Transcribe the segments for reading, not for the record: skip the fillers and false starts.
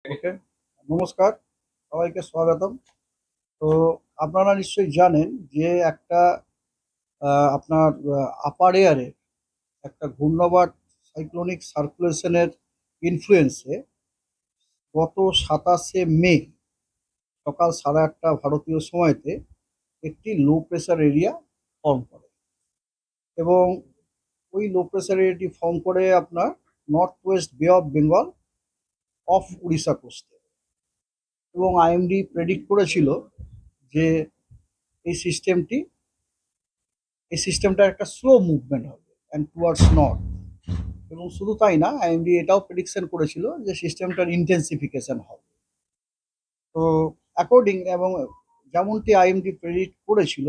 ওকে, নমস্কার, সবাইকে স্বাগতম। তো আপনারা নিশ্চয়ই জানেন যে একটা আপনার আপার এয়ারে একটা ঘূর্ণাবর্ত সাইক্লোনিক সার্কুলেশনের ইনফ্লুয়েন্সে গত 27শে মে সকাল 8:30 ভারতীয় সময়তে একটি লো প্রেসার এরিয়া ফর্ম করে এবং ওই লো প্রেসার এরিয়াটি ফর্ম করে আপনার নর্থ ওয়েস্ট বে অফ বেঙ্গল অফ উড়িষ্যা কোস্টে। এবং আইএমডি প্রেডিক্ট করেছিল যে এই সিস্টেমটি এই সিস্টেমটার একটা স্লো মুভমেন্ট হবে অ্যান্ড টুয়ার্ডস নর্থ। এবং শুধু তাই না, আইএমডি এটাও প্রেডিকশন করেছিল যে সিস্টেমটার ইন্টেন্সিফিকেশন হবে। তো অ্যাকর্ডিং এবং যেমনটি আইএমডি প্রেডিক্ট করেছিল,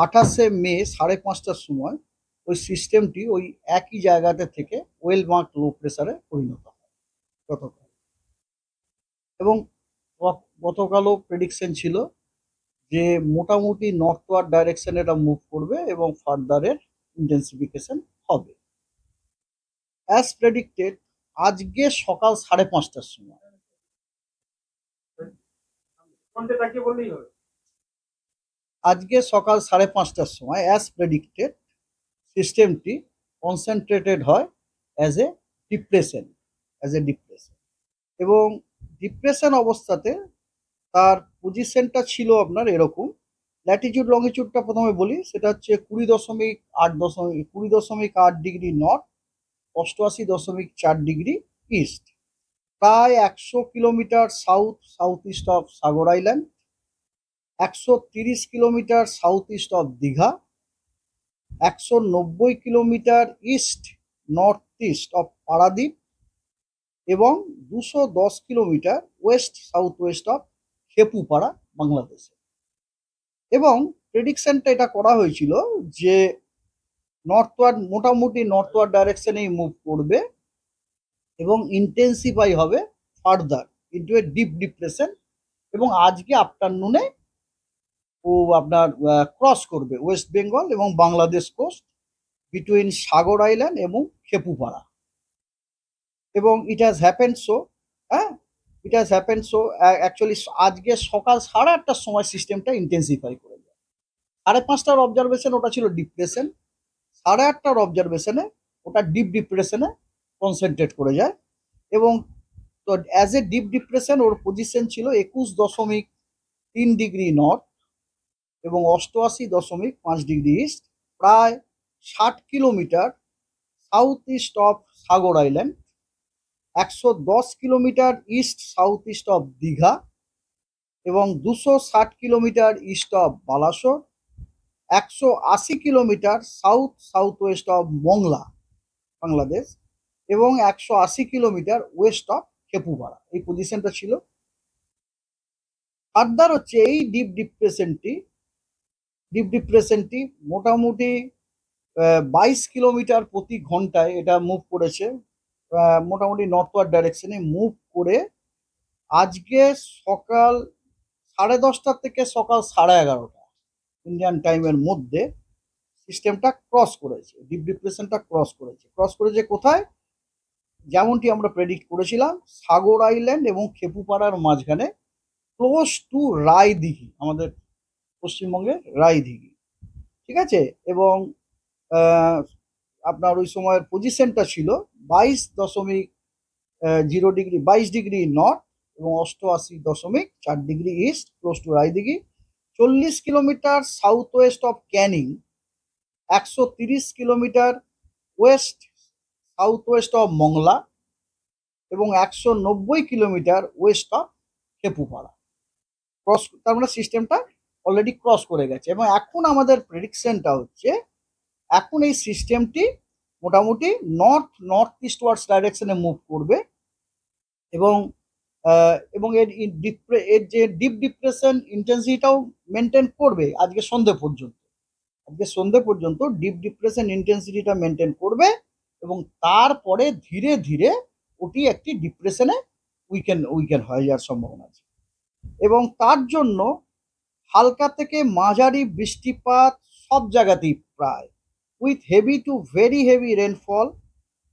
28শে মে 5:30টার সময় ওই সিস্টেমটি ওই একই জায়গাতে থেকে ওয়েল মার্ক লো প্রেসারে পরিণত হয় গতকাল। এবং গতকালও প্রেডিকশন ছিল যে মোটামুটি নর্থওয়ার্ড ডাইরেকশনে এটা মুভ করবে এবং ফার্দারের ইন্টেন্সিফিকেশন হবে। অ্যাজ প্রেডিক্টেড, আজকে সকাল 5:30টার সময় আজকে সকাল 5:30টার সময় অ্যাজ প্রেডিক্টেড সিস্টেমটি কনসেন্ট্রেটেড হয় অ্যাজ এ ডিপ্রেশন এবং ডিপ্রেশন অবস্থাতে তার পজিশনটা ছিল আপনার এরকম। ল্যাটিটিউড লঙ্গিটিউডটা প্রথমে বলি, সেটা হচ্ছে 20.8 ডিগ্রি নর্থ, 88.4 ডিগ্রি ইস্ট, প্রায় 100 kilometre south south east of Sagar island, 130 kilometre south east of Digha, 190 kilometre east north east of Paradip এবং 210 kilometre west south west of Khepupara, বাংলাদেশে। এবং প্রেডিকশনটা এটা করা হয়েছিল যে মোটামুটি নর্থওয়ার্ড ডাইরেকশনেই মুভ করবে এবং ইন্টেন্সিফাই হবে further into a deep depression. এবং আজকে আফটারনুনে ও আপনার ক্রস করবে ওয়েস্ট বেঙ্গল এবং বাংলাদেশ কোস্ট বিটুইন সাগর আইল্যান্ড এবং খেপুপাড়া। এবং ইট হ্যাজ হ্যাপেন্ড সো। হ্যাঁ, it has happened so. Actually আজকে সকাল 8:30টার সময় সিস্টেমটা ইন্টেন্সিফাই করে যায়। 5:30টার অবজারভেশন ওটা ছিল ডিপ্রেশন, 8:30টার অবজারভেশনে ওটা ডিপ ডিপ্রেশনে কনসেন্ট্রেট করে যায়। এবং তো as a deep depression or position ছিল 21.3 ডিগ্রি নর্থ এবং 88.5 ডিগ্রি ইস্ট, প্রায় 60 kilometre south east of Sagar island, 110 kilometre east south east of Digha এবং 260 kilometre east of Balasore, 180 kilometre south south west of Mongla, Bangladesh এবং 180 কিলোমিটার ওয়েস্ট অফ খেপুপাড়া। এই পজিশনটা ছিল। Further হচ্ছে এই ডিপ ডিপ্রেশনটি মোটামুটি 22 কিলোমিটার প্রতি ঘন্টায় এটা মুভ করেছে, মোটামুটি নর্থওয়ার্ড ডাইরেকশনে মুভ করে আজকে সকাল 10:30 থেকে সকাল 11:30 ইন্ডিয়ান টাইমের মধ্যে সিস্টেমটা ক্রস করেছে, ডিপ ডিপ্রেশনটা ক্রস করেছে কোথায়? যেমনটি আমরা প্রেডিক্ট করেছিলাম, সাগর আইল্যান্ড এবং খেপুপাড়ার মাঝখানে, ক্লোজ টু রায়দিঘি, আমাদের পশ্চিমবঙ্গের রায়দিঘি। ঠিক আছে। এবং আপনার ওই সময়ের পজিশনটা ছিল 22.0 ডিগ্রি নর্থ এবং 88.4 degree east, close to Raidighi. 40 kilometre south west of Canning, 130 kilometre west south west of Mongla এবং 190 কিলোমিটার ওয়েস্ট অফ খেপুপাড়া। তার মানে সিস্টেমটা অলরেডি ক্রস করে গেছে। এবং এখন আমাদের প্রেডিকশনটা হচ্ছে, এখন এই সিস্টেমটি মোটামুটি নর্থ ইস্ট ওয়ার্ডস ডাইরেকশনে মুভ করবে এবং এর যে ডিপ ডিপ্রেশন ইন্টেন্সিটিটাও মেনটেন করবে আজকে সন্ধে পর্যন্ত ডিপ ডিপ্রেশন ইন্টেন্সিটিটা মেনটেন করবে এবং তারপরে ধীরে ধীরে ওটি একটি ডিপ্রেশনে উইকেন হয়ে যাওয়ার সম্ভাবনা আছে। এবং তার জন্য হালকা থেকে মাঝারি বৃষ্টিপাত সব জায়গাতেই প্রায়, with heavy to very heavy rainfall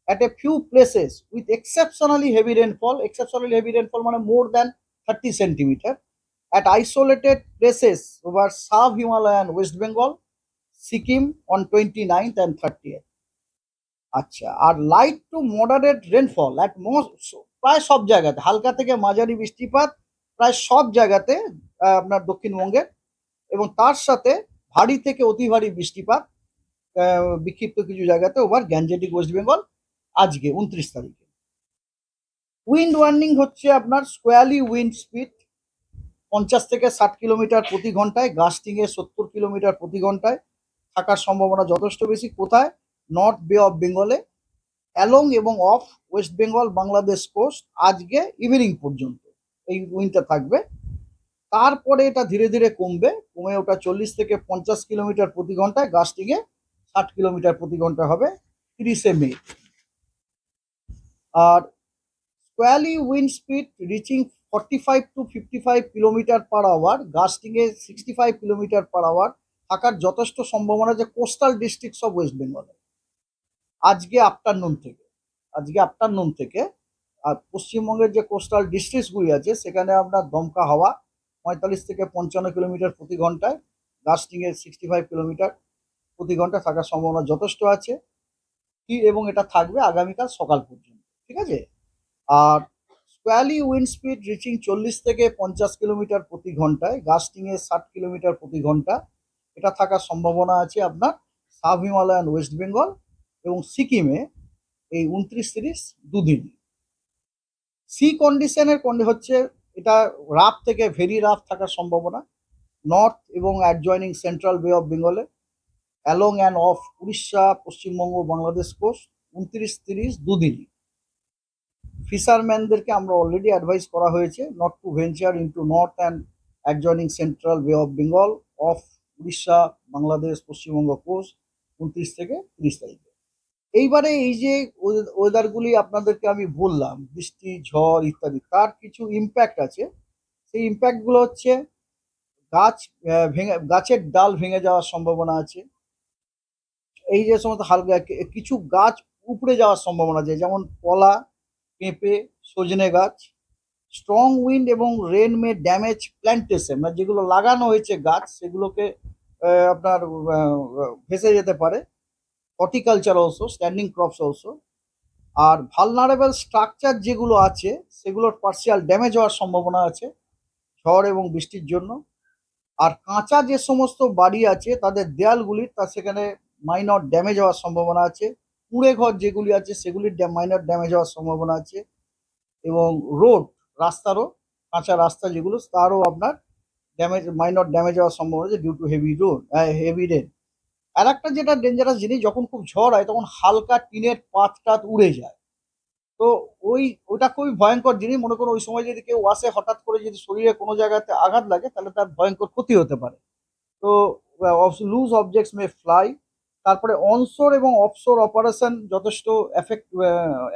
at a few places with exceptionally heavy rainfall. Exceptionally heavy rainfall মানে more than 30 centimeter at isolated places over sub-Himalayan West Bengal, Sikkim on 29th and 30th. আচ্ছা, আর light to moderate rainfall at most, প্রায় সব জায়গাতে হালকা থেকে মাঝারি বৃষ্টিপাত প্রায় সব জায়গাতে আপনার দক্ষিণবঙ্গের, এবং তার সাথে ভারী থেকে অতি ভারী বৃষ্টিপাত বিক্ষিপ্ত কিছু জায়গাতে ওভার গ্যাঞ্জেটিক ওয়েস্ট বেঙ্গল আজকে 29 তারিখে। উইন্ড ওয়ার্নিং হচ্ছে আপনার স্কোয়ালি উইন্ড স্পিড 50 থেকে 60 কিলোমিটার প্রতি ঘন্টায়, গাস্টিং এ 70 কিলোমিটার প্রতি ঘন্টায় থাকার সম্ভাবনা যথেষ্ট বেশি। কোথায়? নর্থ বে অফ বেঙ্গলে, অ্যালং এবং অফ ওয়েস্ট বেঙ্গল বাংলাদেশ কোস্ট আজকে ইভিনিং পর্যন্ত এই উইন্ডটা থাকবে। তারপরে এটা ধীরে ধীরে কমে ওটা 40 থেকে 50 কিলোমিটার প্রতি ঘন্টায়, গাস্টিং এ 60 কিলোমিটার প্রতি ঘন্টা হবে 30শে মে। আর squally wind speed reaching 45 to 55 kilometre per hour, gusting এ 65 কিলোমিটার পার আওয়ার থাকার যথেষ্ট সম্ভাবনা যে কোস্টাল ডিস্ট্রিক্টস অফ ওয়েস্ট বেঙ্গলে আজকে আফটারনুন থেকে। আর পশ্চিমবঙ্গের যে কোস্টাল ডিস্ট্রিক্টসগুলি আছে সেখানে আপনার দমকা হাওয়া 45 থেকে 55 কিলোমিটার প্রতি ঘন্টায়, গাস্টিং এর 65 কিলোমিটার প্রতি ঘন্টা থাকার সম্ভাবনা যথেষ্ট আছে এবং এটা থাকবে আগামীকাল সকাল পর্যন্ত, ঠিক আছে। আর স্কোয়ালি উইন্ড স্পিড রিচিং 40 থেকে 50 কিলোমিটার প্রতি ঘন্টায়, গাস্টিং এ 60 কিলোমিটার প্রতি ঘন্টা, এটা থাকার সম্ভাবনা আছে আপনার সাব হিমালয়ান ওয়েস্ট বেঙ্গল এবং সিকিমে এই 29-30 দুদিন। সি কন্ডিশনের হচ্ছে এটা রাফ থেকে ভেরি রাফ থাকার সম্ভাবনা নর্থ এবং অ্যাডজয়নিং সেন্ট্রাল বে অফ বেঙ্গলে, along and off Orissa, Paschimbanga, Bangladesh coast 29-30 দুদিনই। ফিশারম্যানদেরকে আমরা অলরেডি অ্যাডভাইস করা হয়েছে not to venture into north and adjoining central bay of Bengal off Orissa, Bangladesh, Paschimbanga coast 29 থেকে 30 তারিখে। এইবারে এই যে ওয়েদারগুলি আপনাদেরকে আমি বললাম, বৃষ্টি, ঝড় ইত্যাদি, তার কিছু ইম্প্যাক্ট আছে। সেই ইম্প্যাক্টগুলো হচ্ছে গাছের ডাল ভেঙে যাওয়ার সম্ভাবনা আছে। এই যে সমস্ত হালকা কিছু গাছ উপড়ে যাওয়ার সম্ভাবনা আছে, যেমন কলা, পেঁপে, সজনে গাছ। স্ট্রং উইন্ড এবং রেন মে ড্যামেজ প্ল্যান্টেশন, মানে যেগুলো লাগানো হয়েছে গাছ সেগুলোকে আপনার ভেসে যেতে পারে। Horticulture also, standing crops also. আর ভালনারেবল স্ট্রাকচার যেগুলো আছে সেগুলোর পার্সিয়াল ড্যামেজ হওয়ার সম্ভাবনা আছে ঝড় এবং বৃষ্টির জন্য। আর কাঁচা যে সমস্ত বাড়ি আছে তাদের দেয়ালগুলি সেখানে মাইনর ড্যামেজ হওয়ার সম্ভাবনা আছে। কুঁড়ে ঘর যেগুলি আছে সেগুলির মাইনর ড্যামেজ হওয়ার সম্ভাবনা আছে। এবং রাস্তারও কাঁচা রাস্তা যেগুলো তারও আপনার মাইনর ড্যামেজ হওয়ার সম্ভাবনা আছে ডিউ টু হেভি রেন। আর একটা যেটা ডেঞ্জারাস জিনিস, যখন খুব ঝড় হয় তখন হালকা টিনের পাত উড়ে যায়। তো ওইটা খুবই ভয়ঙ্কর জিনিস। মনে করুন ওই সময় যদি কেউ আসে, হঠাৎ করে যদি শরীরে কোনো জায়গাতে আঘাত লাগে তাহলে তার ভয়ঙ্কর ক্ষতি হতে পারে। তো লুজ অবজেক্টস মে ফ্লাই। তারপরে অনশোর এবং অফশোর অপারেশন যথেষ্ট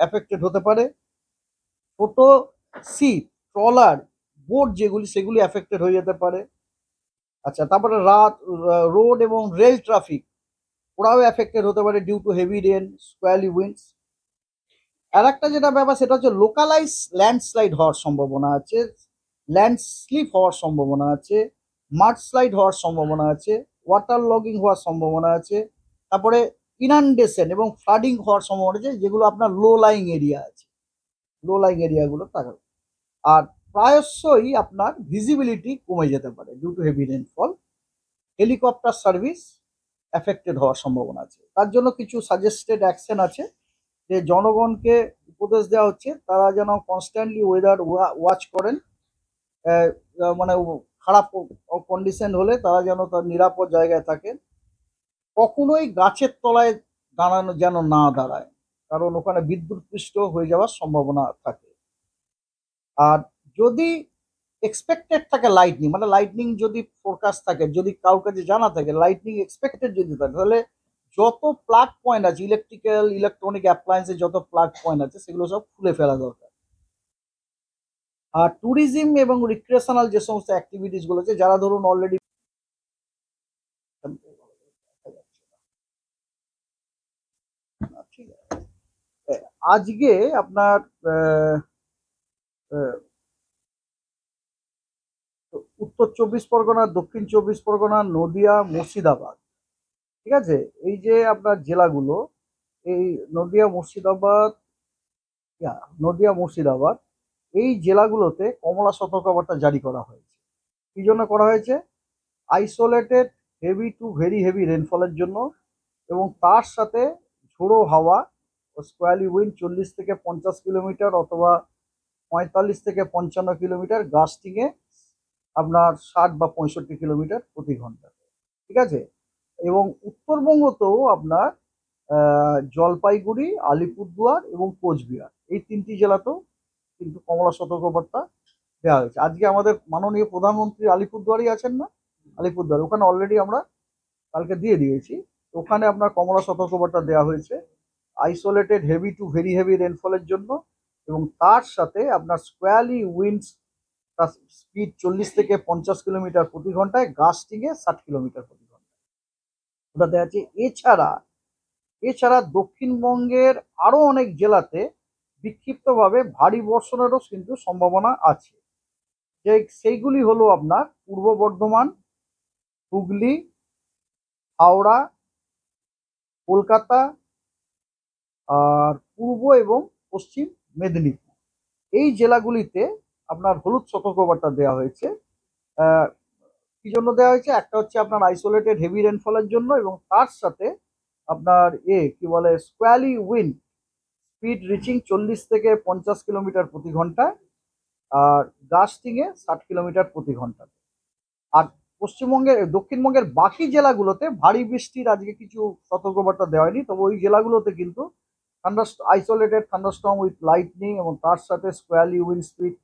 এফেক্টেড হতে পারে। ছোট শিপ, ট্রলার, বোট যেগুলি সেগুলি এফেক্টেড হয়ে যেতে পারে। আচ্ছা, তারপরে রোড এবং রেল ট্রাফিক ওরাও এফেক্টেড হতে পারে due to heavy rain, squally winds. আর একটা যেটা ব্যাপার সেটা হচ্ছে লোকালাইজ ল্যান্ডস্লাইড হওয়ার সম্ভাবনা আছে, ল্যান্ডস্লিপ হওয়ার সম্ভাবনা আছে, মাড স্লাইড হওয়ার সম্ভাবনা আছে, ওয়াটার লগিং হওয়ার সম্ভাবনা আছে। তারপরে ইনান্ডেশন এবং ফ্লাডিং হওয়ার সম্ভাবনা আছে, যেগুলো আপনার লো লাইং এরিয়া আছে, লো লাইং এরিয়াগুলো থাকবে। আর প্রায়শই আপনার ভিজিবিলিটি কমে যেতে পারে due to heavy rainfall. Helicopter service affected হওয়ার সম্ভাবনা আছে। তার জন্য কিছু সাজেস্টেড অ্যাকশন আছে যে জনগণকে উপদেশ দেওয়া হচ্ছে তারা যেন কনস্ট্যান্টলি ওয়েদার ওয়াচ করেন। মানে খারাপ কন্ডিশন হলে তারা যেন তার নিরাপদ জায়গায় থাকেন। কখনোই গাছের তলায় দাঁড়ানো যেন না দাঁড়ায়, কারণ ওখানে বিদ্যুৎপৃষ্ট হয়ে যাওয়ার সম্ভাবনা থাকে। আর যদি এক্সপেক্টেড থাকে লাইটনিং, মানে লাইটনিং যদি ফোরকাস্ট থাকে, যদি কারোর কাছে জানা থাকে লাইটনিং এক্সপেক্টেড যদি থাকে, তাহলে যত প্লাগ পয়েন্ট আছে ইলেকট্রনিক অ্যাপ্লায়েন্সে যত প্লাগ পয়েন্ট আছে সেগুলো সব খুলে ফেলা দরকার। আর ট্যুরিজম এবং রিক্রিয়েশনাল যে সমস্ত অ্যাক্টিভিটিস গুলো আছে, যারা ধরুন অলরেডি ঠিক আছে আজকে আপনার আহ, উত্তর চব্বিশ পরগনা, দক্ষিণ চব্বিশ পরগনা, নদিয়া, মুর্শিদাবাদ, ঠিক আছে, এই যে আপনার জেলাগুলো, এই নদিয়া মুর্শিদাবাদ, নদিয়া মুর্শিদাবাদ, এই জেলাগুলোতে কমলা সতর্কবার্তা জারি করা হয়েছে। কি জন্য করা হয়েছে? Isolated heavy to very heavy রেনফলের জন্য, এবং তার সাথে ঝোড়ো হাওয়া ও স্কোয়ালি উইন্ড 40 থেকে 50 কিলোমিটার অথবা 45 থেকে 55 কিলোমিটার, গাস্টিংয়ে আপনার 60 বা 65 কিলোমিটার প্রতি ঘন্টা, ঠিক আছে। এবং উত্তরবঙ্গতেও আপনার জলপাইগুড়ি, আলিপুরদুয়ার এবং কোচবিহার, এই তিনটি জেলাতেও কিন্তু কমলা সতর্কবার্তা দেওয়া হয়েছে। আজকে আমাদের মাননীয় প্রধানমন্ত্রী আলিপুরদুয়ারই আছেন না, আলিপুরদুয়ার ওখানে অলরেডি আমরা কালকে দিয়ে দিয়েছি। ওখানে আপনার কমলা সতর্কবার্তা দেওয়া হয়েছে isolated heavy to very heavy রেনফলের জন্য, এবং তার সাথে আপনার স্কোয়ালি উইন্ডস, তার স্পিড 40 থেকে 50 কিলোমিটার প্রতি ঘন্টায়, গাস্টিংয়ে 60 কিলোমিটার প্রতি ঘন্টায়, ওটা দেওয়া আছে। এছাড়া এছাড়া দক্ষিণবঙ্গের আরো অনেক জেলাতে বিক্ষিপ্তভাবে ভারী বর্ষণেরও কিন্তু সম্ভাবনা আছে। যে সেইগুলি হলো আপনার পূর্ব বর্ধমান, হুগলি, হাওড়া, কলকাতা, আর পূর্ব এবং পশ্চিম মেদিনীপুর, এই জেলাগুলিতে আপনার হলুদ সতর্কবার্তা দেওয়া হয়েছে। আহ, কি জন্য দেওয়া হয়েছে? একটা হচ্ছে আপনার আইসোলেটেড হেভি রেনফলের জন্য, এবং তার সাথে আপনার কি বলে, স্কোয়ালি উইন্ড, স্পিড রিচিং 40 থেকে 50 কিলোমিটার প্রতি ঘন্টায়, আর গাস্টিংয়ে 60 কিলোমিটার প্রতি ঘন্টা। আর দক্ষিণবঙ্গের বাকি জেলাগুলোতে ভারী বৃষ্টির আজকে কিছু সতর্কবার্তা দেওয়া হয়নি, তবে ওই জেলাগুলোতে কিন্তু আইসোলেটেড থান্ডারস্টর্ম উইথ লাইটনিং, এবং তার সাথে স্কোয়ালি উইন্ড স্পিড,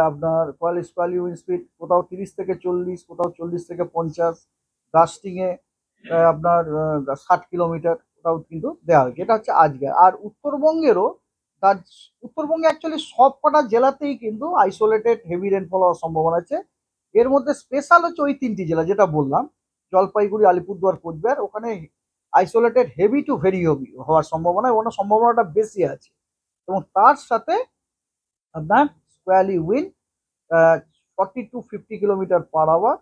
আপনার স্কোয়ালি উইন্ড স্পিড কোথাও 30 থেকে 40, কোথাও 40 থেকে 50, গাস্টিংয়ে আপনার 60 কিলোমিটার, ওটাও কিন্তু দেওয়া হয়েছে। এটা হচ্ছে আজকে। আর উত্তরবঙ্গেরও, তার উত্তরবঙ্গে অ্যাকচুয়ালি সব কটা জেলাতেই কিন্তু আইসোলেটেড হেভি রেনফল হওয়ার সম্ভাবনা আছে। এর মধ্যে স্পেশাল হচ্ছে ওই তিনটি জেলা যেটা বললাম, জলপাইগুড়ি, আলিপুরদুয়ার, কোচবিহার, ওখানে isolated heavy to very heavy হওয়ার সম্ভাবনা, ওখানে সম্ভাবনাটা বেশি আছে। এবং তার সাথে আপনার squally wind 40 to 50 kilometre per hour,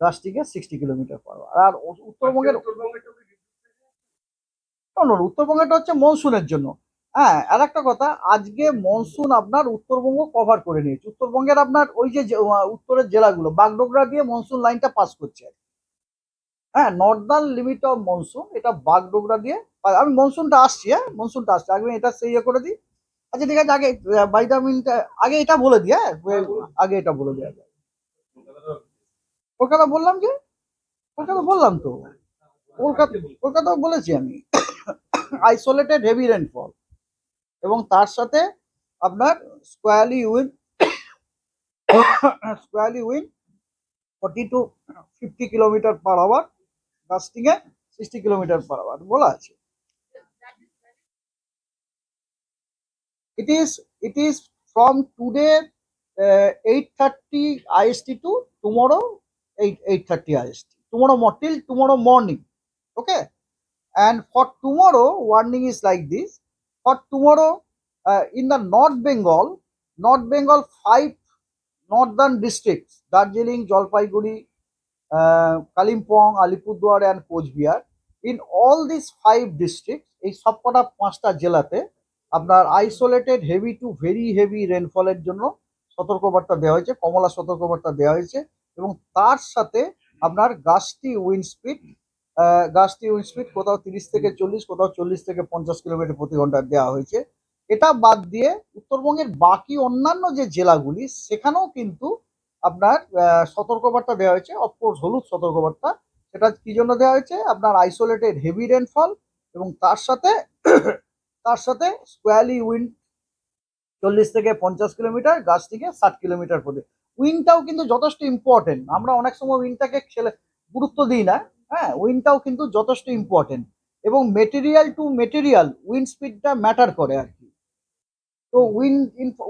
গাস্টিংয়ে 60 কিলোমিটার পার আওয়ার। আর উত্তরবঙ্গের, উত্তরবঙ্গটা হচ্ছে মনসুনের জন্য। হ্যাঁ, আর একটা কথা, আজকে মনসুন আপনার উত্তরবঙ্গ কভার করে নিয়েছে। উত্তরবঙ্গের আপনার ওই যে উত্তরের জেলাগুলো, বাগডোগরা দিয়ে মনসুন লাইনটা পাস করছে। হ্যাঁ, নর্দার্ন লিমিট অফ মনসুন এটা বাগডোগরা দিয়ে। আমি মনসুনটা আসছি, হ্যাঁ মনসুনটা আসছে, আগে এটা সেই করে দিই। আচ্ছা ঠিক আছে, আগে 22 মিনিট আগে এটা বলে দিই। হ্যাঁ, আগে এটা বলে দেওয়া যায়। কলকাতা বললাম যে, কলকাতা বললাম তো, কলকাতা কলকাতা বলেছি আমি। আইসোলেটেড হেভি রেনফল, এবং তার সাথে আপনার squally wind, squally wind 40 to 50 kilometre per hour, গাস্টিংয়ে 60 কিলোমিটার পার আওয়ার বলা আছে। It is from today 8:30 IST to tomorrow 8:30 IST. Till tomorrow morning. Okay. And for tomorrow, warning is like this. For tomorrow, in the North Bengal, 5 northern districts, Darjeeling, Jalpaiguri, Kalimpong, Alipurduar, and Coachbihar. In all these 5 districts, এই সবকটা 5টা জেলাতে আপনার isolated heavy to very heavy রেনফলের জন্য সতর্কবার্তা দেওয়া হয়েছে, কমলা সতর্কবার্তা দেওয়া হয়েছে। এবং তার সাথে আপনার গাস্টি উইন্ড স্পিড কোথাও 30 থেকে 40, কোথাও 40 থেকে 50 কিলোমিটার প্রতি ঘন্টা দেওয়া হয়েছে। এটা বাদ দিয়ে উত্তরবঙ্গের বাকি অন্যান্য যে জেলাগুলি, সেখানেও কিন্তু আপনার সতর্কবার্তা দেওয়া হয়েছে, অফকোর্স হলুদ সতর্কবার্তা। সেটা কি জন্য দেওয়া হয়েছে? আপনার আইসোলেটেড হেভি রেনফল, এবং তার সাথে স্কোয়ালি উইন্ড 40 থেকে 50 কিলোমিটার, গাছ থেকে 60 কিলোমিটার প্রতি। উইন্ডটাও কিন্তু যথেষ্ট ইম্পর্টেন্ট, আমরা অনেক সময় উইন্ডটাকে গুরুত্ব দিই না। হ্যাঁ, উইন্ডটাও কিন্তু যথেষ্ট ইম্পর্টেন্ট, এবং মেটেরিয়াল টু মেটেরিয়াল উইন্ড স্পিডটা ম্যাটার করে আর কি। তো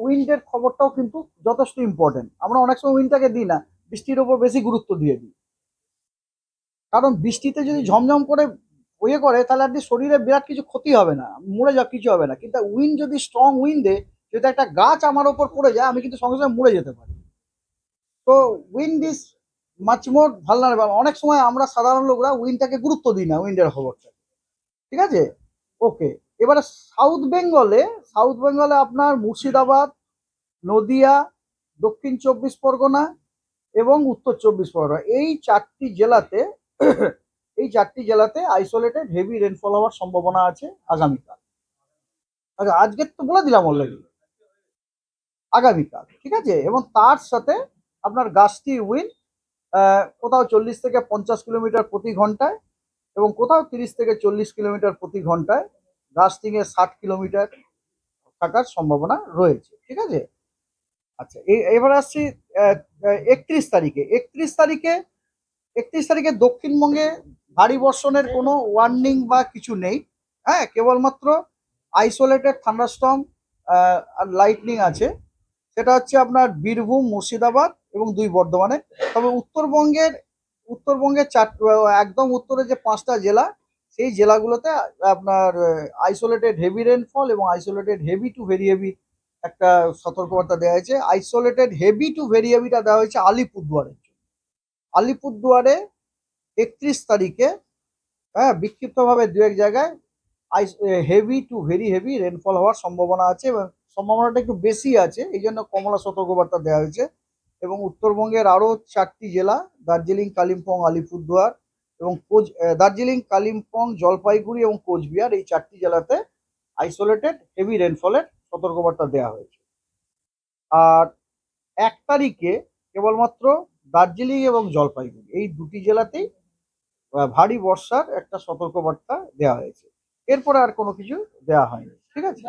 উইন্ডের খবরটাও কিন্তু যথেষ্ট ইম্পর্টেন্ট, আমরা অনেক সময় উইন্ডটাকে দিই না, বৃষ্টির ওপর বেশি গুরুত্ব দিয়ে দিই। কারণ বৃষ্টিতে যদি ঝমঝম করে ইয়ে করে তাহলে আপনি শরীরে বিরাট কিছু ক্ষতি হবে না, মরে যাওয়া কিছু হবে না। কিন্তু উইন্ড যদি স্ট্রং উইন্ডে যদি একটা গাছ আমার ওপর পড়ে যায় আমি কিন্তু সঙ্গে সঙ্গে মরে যেতে পারি। তো wind is much more vulnerable. অনেক সময় আমরা সাধারণ লোকরা উইন্ডটাকে গুরুত্ব দিই না, উইন্ডের খবরটা। ঠিক আছে, ওকে। এবারে সাউথ বেঙ্গলে আপনার মুর্শিদাবাদ, নদিয়া, দক্ষিণ 24 পরগনা এবং উত্তর 24 পরগনা, এই চারটি জেলাতে আইসোলেটেড হেভি রেনফল হওয়ার সম্ভাবনা আছে আগামীকাল। আচ্ছা, আজকে তো বলে দিলাম অলরেডি, আগামীকাল, ঠিক আছে। এবং তার সাথে আপনার গাস্টি উইন্ড, কোথাও 40 থেকে 50 কিলোমিটার প্রতি ঘন্টায় এবং কোথাও 30 থেকে 40 কিলোমিটার প্রতি ঘন্টায়, গাস্টিং এ 60 কিলোমিটার থাকার সম্ভাবনা রয়েছে, ঠিক আছে। আচ্ছা, এবার আসছি 31 তারিখে। 31 তারিখে দক্ষিণবঙ্গে ভারী বর্ষণের কোনো ওয়ার্নিং বা কিছু নেই। হ্যাঁ, কেবলমাত্র আইসোলেটেড থান্ডারস্টর্ম আর লাইটনিং আছে। সেটা হচ্ছে আপনার বীরভূম, মুর্শিদাবাদ এবং 2 বর্ধমানে। তবে উত্তরবঙ্গের একদম উত্তরে যে 5টা জেলা, সেই জেলাগুলোতে আপনার আইসোলেটেড হেভি রেনফল এবং isolated heavy to very heavy একটা সতর্কবার্তা দেওয়া হয়েছে। আইসোলেটেড হেভি টু ভেরি হেভিটা দেওয়া হয়েছে আলিপুরদুয়ারের জন্য। আলিপুরদুয়ারে 31 তারিখে, হ্যাঁ, বিক্ষিপ্তভাবে দু এক জায়গায় heavy to very heavy rainfall হওয়ার সম্ভাবনা আছে এবং সম্ভাবনাটা একটু বেশি আছে, এই জন্য কমলা সতর্কবার্তা দেওয়া হয়েছে। এবং উত্তরবঙ্গের আরও 4টি জেলা, দার্জিলিং, কালিম্পং, আলিপুরদুয়ার এবং দার্জিলিং, কালিম্পং, জলপাইগুড়ি এবং কোচবিহার, এই 4টি জেলাতে আইসোলেটেড হেভি রেনফলের সতর্কবার্তা দেওয়া হয়েছে। আর 1 তারিখে কেবলমাত্র দার্জিলিং এবং জলপাইগুড়ি, এই দুটি জেলাতেই ভারী বর্ষার একটা সতর্কবার্তা দেওয়া হয়েছে। এরপরে আর কোনো কিছু দেওয়া হয়নি, ঠিক আছে।